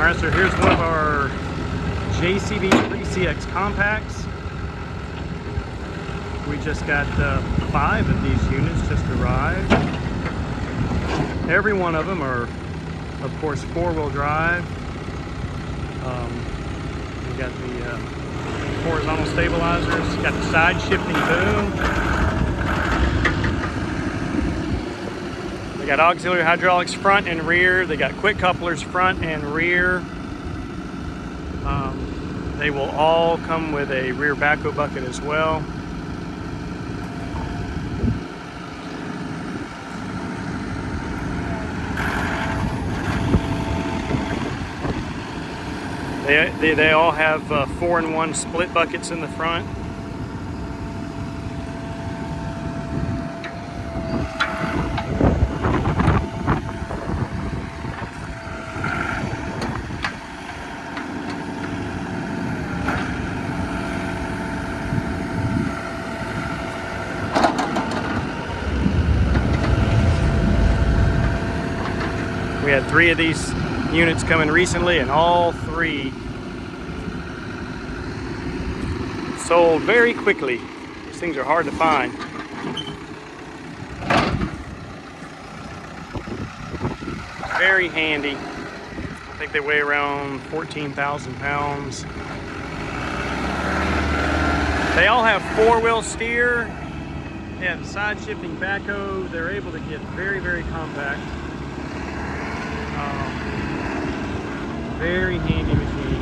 Alright, so here's one of our JCB 3CX compacts. We just got 5 of these units just arrived. Every one of them are, of course, 4-wheel drive. We got the horizontal stabilizers, got the side shifting boom. They got auxiliary hydraulics front and rear. They got quick couplers front and rear. They will all come with a rear backhoe bucket as well. They all have 4-in-1 split buckets in the front. We had 3 of these units coming recently, and all 3 sold very quickly. These things are hard to find. Very handy. I think they weigh around 14,000 pounds. They all have 4-wheel steer. They have side shifting backhoe. They're able to get very, very compact. Very handy machine.